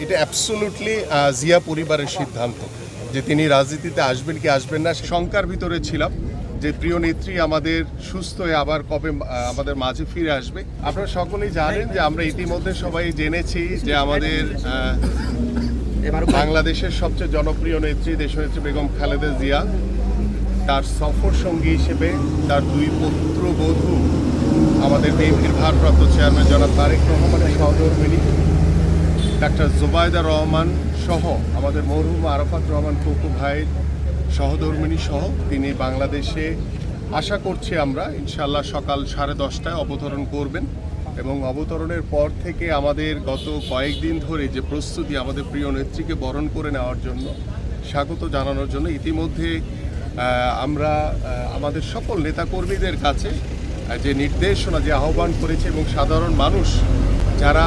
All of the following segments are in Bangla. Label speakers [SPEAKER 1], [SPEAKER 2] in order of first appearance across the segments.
[SPEAKER 1] এটা অ্যাবসোলুটলি জিয়া পরিবারের সিদ্ধান্ত যে তিনি রাজনীতিতে আসবেন কি আসবেন না। শঙ্কার ভিতরে ছিলাম যে প্রিয় নেত্রী আমাদের সুস্থ হয়ে আবার কবে আমাদের মাঝে ফিরে আসবে। আপনারা সকলেই জানেন যে আমরা ইতিমধ্যে সবাই জেনেছি যে আমাদের বাংলাদেশের সবচেয়ে জনপ্রিয় নেত্রী দেশনেত্রী বেগম খালেদা জিয়া তার সফর সঙ্গী হিসেবে তার দুই পুত্রবধূ আমাদের বিএনপির ভারপ্রাপ্ত চেয়ারম্যান জনাব তারেক রহমানের সহধর্মিণী ডাক্তার জুবাইদা রহমান সহ আমাদের মরহুম আরাফাত রহমান কোকো ভাইয়ের সহধর্মিণী সহ তিনি বাংলাদেশে আশা করছি আমরা ইনশাআল্লাহ সকাল 10:30টায় অবতরণ করবেন এবং অবতরণের পর থেকে আমাদের গত কয়েকদিন ধরে যে প্রস্তুতি আমাদের প্রিয় নেত্রীকে বরণ করে নেওয়ার জন্য স্বাগত জানানোর জন্য ইতিমধ্যে আমরা আমাদের সকল নেতাকর্মীদের কাছে যে নির্দেশনা যে আহ্বান করেছে এবং সাধারণ মানুষ যারা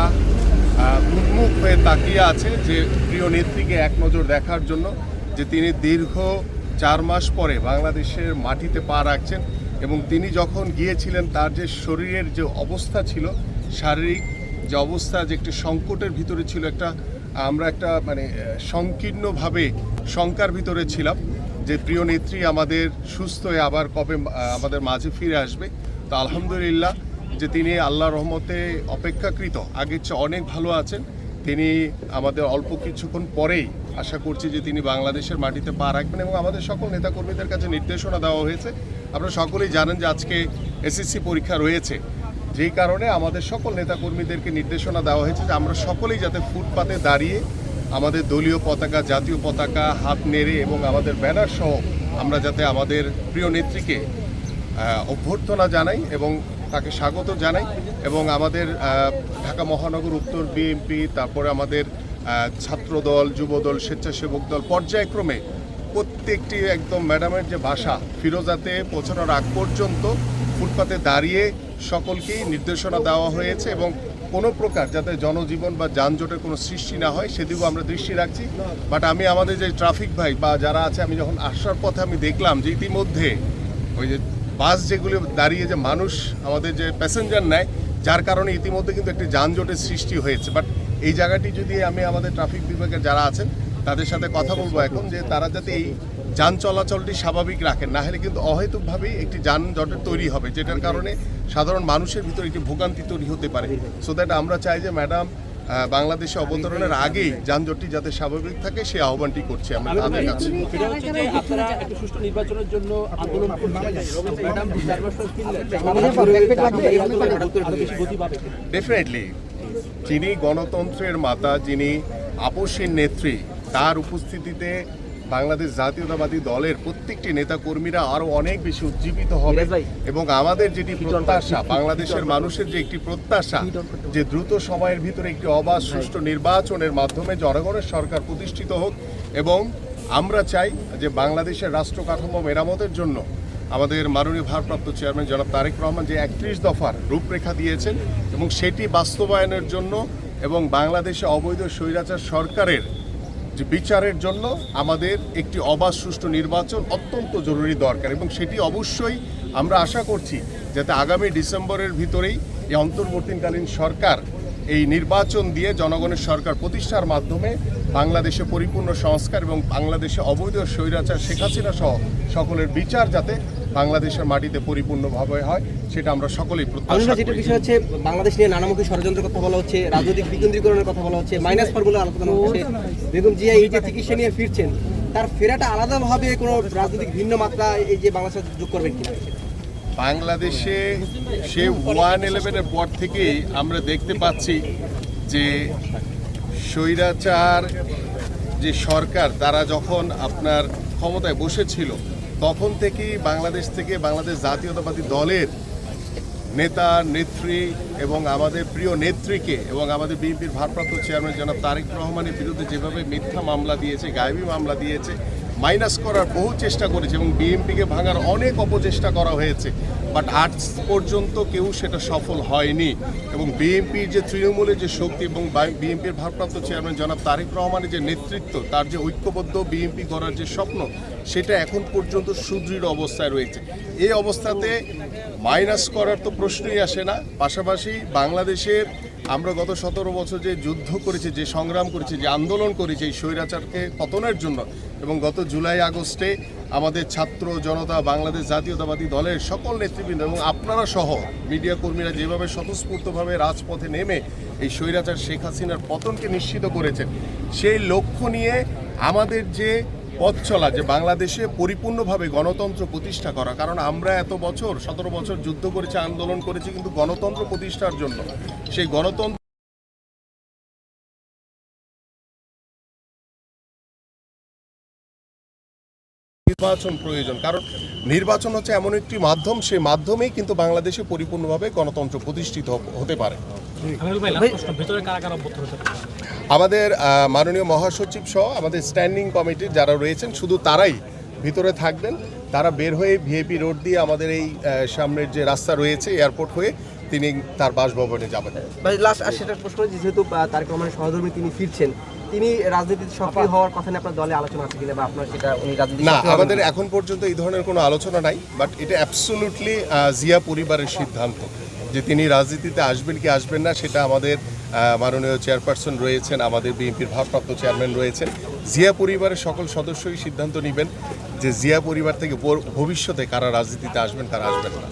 [SPEAKER 1] উন্মুখ হয়ে তাকিয়ে আছে যে প্রিয় নেত্রীকে এক নজর দেখার জন্য যে তিনি দীর্ঘ 4 মাস পরে বাংলাদেশের মাটিতে পা রাখছেন এবং তিনি যখন গিয়েছিলেন তার যে শরীরের যে অবস্থা ছিল শারীরিক যে অবস্থা যে একটি সংকটের ভিতরে ছিল আমরা একটা সংকীর্ণভাবে শঙ্কার ভিতরে ছিলাম যে প্রিয় নেত্রী আমাদের সুস্থ হয়ে আবার কবে আমাদের মাঝে ফিরে আসবে। তো আলহামদুলিল্লাহ যে তিনি আল্লাহর রহমতে অপেক্ষাকৃত আগের চেয়ে অনেক ভালো আছেন। তিনি আমাদের অল্প কিছুক্ষণ পরেই আশা করছি যে তিনি বাংলাদেশের মাটিতে পা রাখবেন এবং আমাদের সকল নেতাকর্মীদের কাছে নির্দেশনা দেওয়া হয়েছে। আপনারা সকলেই জানেন যে আজকে এসএসসি পরীক্ষা রয়েছে, যেই কারণে আমাদের সকল নেতাকর্মীদেরকে নির্দেশনা দেওয়া হয়েছে যে আমরা সকলেই যাতে ফুটপাতে দাঁড়িয়ে আমাদের দলীয় পতাকা জাতীয় পতাকা হাত নেড়ে এবং আমাদের ব্যানার সহ আমরা যাতে আমাদের প্রিয় নেত্রীকে অভ্যর্থনা জানাই এবং তাকে স্বাগত জানাই এবং আমাদের ঢাকা মহানগর উত্তর বিএনপি তারপরে আমাদের ছাত্রদল যুবদল স্বেচ্ছাসেবক দল পর্যায়ক্রমে প্রত্যেকটি একদম ম্যাডামের যে বাসা ফিরোজাতে পৌঁছানোর আগ পর্যন্ত ফুটপাতে দাঁড়িয়ে সকলকেই নির্দেশনা দেওয়া হয়েছে এবং কোনো প্রকার যাতে জনজীবন বা যানজটের কোনো সৃষ্টি না হয় সেদিকেও আমরা দৃষ্টি রাখছি। বাট আমি আমাদের যে ট্রাফিক ভাই বা যারা আছে আমি যখন আসার পথে আমি দেখলাম যে ইতিমধ্যে ওই যে বাস যেগুলো দাঁড়িয়ে যে মানুষ আমাদের যে প্যাসেঞ্জার নেয় যার কারণে ইতিমধ্যে কিন্তু একটি যানজটের সৃষ্টি হয়েছে। বাট এই জায়গাটি যদি আমি আমাদের ট্রাফিক বিভাগের যারা আছেন তাদের সাথে কথা বলবো এখন যে তারা যাতে এই যান চলাচলটি স্বাভাবিক রাখেন, না হলে কিন্তু অহেতুকভাবেই একটি যানজটের তৈরি হবে যেটার কারণে সাধারণ মানুষের ভিতরে একটি ভোগান্তি তৈরি হতে পারে। সো দ্যাট আমরা চাই যে ম্যাডাম বাংলাদেশে অবতরণের আগেই যানজটটি যাতে স্বাভাবিক থাকে সেই আহ্বানটি করছি আমরা তাদের কাছে। ডেফিনেটলি যিনি গণতন্ত্রের মাতা যিনি আপসীর নেত্রী তার উপস্থিতিতে বাংলাদেশ জাতীয়তাবাদী দলের প্রত্যেকটি নেতাকর্মীরা আরও অনেক বেশি উজ্জীবিত হবে এবং আমাদের যেটি প্রত্যাশা বাংলাদেশের মানুষের যে একটি প্রত্যাশা যে দ্রুত সময়ের ভিতরে একটি অবাধ সুষ্ঠু নির্বাচনের মাধ্যমে জনগণের সরকার প্রতিষ্ঠিত হোক এবং আমরা চাই যে বাংলাদেশের রাষ্ট্র কাঠামো মেরামতের জন্য আমাদের মাননীয় ভারপ্রাপ্ত চেয়ারম্যান জনাব তারেক রহমান যে 31 দফার রূপরেখা দিয়েছেন এবং সেটি বাস্তবায়নের জন্য এবং বাংলাদেশে অবৈধ স্বৈরাচার সরকারের যে বিচারের জন্য আমাদের একটি অবাধ সুষ্ঠু নির্বাচন অত্যন্ত জরুরি দরকার এবং সেটি অবশ্যই আমরা আশা করছি যাতে আগামী ডিসেম্বরের ভিতরেই এই অন্তর্বর্তীকালীন সরকার এই নির্বাচন দিয়ে জনগণের সরকার প্রতিষ্ঠার মাধ্যমে বাংলাদেশে পরিপূর্ণ সংস্কার এবং বাংলাদেশে অবৈধ স্বৈরাচার শেখ হাসিনা সহ সকলের বিচার যাতে বাংলাদেশের মাটিতে পরিপূর্ণভাবে হয় সেটা আমরা সকলেই প্রত্যাশা করি।
[SPEAKER 2] যেটা বিষয় হচ্ছে বাংলাদেশ নিয়ে নানামুখী ষড়যন্ত্রের কথা বলা হচ্ছে, রাজনৈতিক বিকেন্দ্রীকরণের কথা বলা হচ্ছে, মাইনাস পার বলে আলোচনা হচ্ছে। বেগম জিয়া এই যে চিকিৎসা নিয়ে ফিরছেন তার ফেরাটা আলাদাভাবে কোনো রাজনৈতিক ভিন্ন মাত্রা এই যে বাংলাদেশ যোগ করবেন কিনা?
[SPEAKER 1] বাংলাদেশে সে 1-11-এর পর থেকেই আমরা দেখতে পাচ্ছি যে স্বৈরাচার যে সরকার তারা যখন আপনার ক্ষমতায় বসেছিল তখন থেকেই বাংলাদেশ থেকে বাংলাদেশ জাতীয়তাবাদী দলের নেতা নেত্রী এবং আমাদের প্রিয় নেত্রীকে এবং আমাদের বিএনপির ভারপ্রাপ্ত চেয়ারম্যান জনাব তারেক রহমানের বিরুদ্ধে যেভাবে মিথ্যা মামলা দিয়েছে গায়েবী মামলা দিয়েছে মাইনাস করার বহু চেষ্টা করেছে এবং বিএনপিকে ভাঙার অনেক অপচেষ্টা করা হয়েছে বাট আজ পর্যন্ত কেউ সেটা সফল হয়নি এবং বিএনপির যে তৃণমূলের যে শক্তি এবং বিএনপির ভারপ্রাপ্ত চেয়ারম্যান জনাব তারেক রহমানের যে নেতৃত্ব তার যে ঐক্যবদ্ধ বিএনপি করার যে স্বপ্ন সেটা এখন পর্যন্ত সুদৃঢ় অবস্থায় রয়েছে। এই অবস্থাতে মাইনাস করার তো প্রশ্নই আসে না। পাশাপাশি বাংলাদেশের আমরা গত 17 বছর যে যুদ্ধ করেছি, যে সংগ্রাম করেছি, যে আন্দোলন করেছি এই স্বৈরাচারকে পতনের জন্য, এবং গত জুলাই আগস্টে আমাদের ছাত্র জনতা, বাংলাদেশ জাতীয়তাবাদী দলের সকল নেতৃবৃন্দ এবং আপনারা সহ মিডিয়া কর্মীরা যেভাবে স্বতঃস্ফূর্তভাবে রাজপথে নেমে এই স্বৈরাচার শেখ হাসিনার পতনকে নিশ্চিত করেছেন, সেই লক্ষ্য নিয়ে আমাদের যে পথ চলা, যে বাংলাদেশে পরিপূর্ণভাবে গণতন্ত্র প্রতিষ্ঠা করা। কারণ আমরা এত বছর 17 বছর যুদ্ধ করেছি, আন্দোলন করেছি, কিন্তু গণতন্ত্র প্রতিষ্ঠার জন্য। সেই গণতন্ত্র নির্বাচন প্রয়োজন, কারণ নির্বাচন হচ্ছে এমন একটি মাধ্যম, সেই মাধ্যমেই কিন্তু বাংলাদেশে পরিপূর্ণভাবে গণতন্ত্র প্রতিষ্ঠিত হতে পারে। আমাদের মাননীয় মহাসচিব সহ আমাদের স্ট্যান্ডিং কমিটির যারা রয়েছেন শুধু তারাই ভিতরে থাকবেন। তারা বের হয়ে ভিআইপি রোড দিয়ে আমাদের এই সামনের যে রাস্তা রয়েছে এয়ারপোর্ট হয়ে তিনি তার বাসভবনে যাবেন।
[SPEAKER 2] লাস্ট আর সেটা প্রশ্ন, যেহেতু তারেক রহমানের সহধর্মী তিনি ফিরছেন, তিনি রাজনীতিতে সক্রিয় হওয়ার কথা নিয়ে আপনার দলে আলোচনা আছে কিনা, বা আপনার সেটা উনি রাজনীতি
[SPEAKER 1] না, আমাদের এখন পর্যন্ত এই ধরনের কোনো আলোচনা নাই। বাট এটা অ্যাবসোলুটলি জিয়া পরিবারের সিদ্ধান্ত যে তিনি রাজনীতিতে আসবেন কি আসবেন না, সেটা আমাদের মাননীয় চেয়ারপারসন রয়েছেন, আমাদের বিএনপির ভারপ্রাপ্ত চেয়ারম্যান রয়েছেন। জিয়া পরিবারের সকল সদস্যই সিদ্ধান্ত নেবেন যে জিয়া পরিবার থেকে ভবিষ্যতে কারা রাজনীতিতে আসবেন, কারা আসবেন না।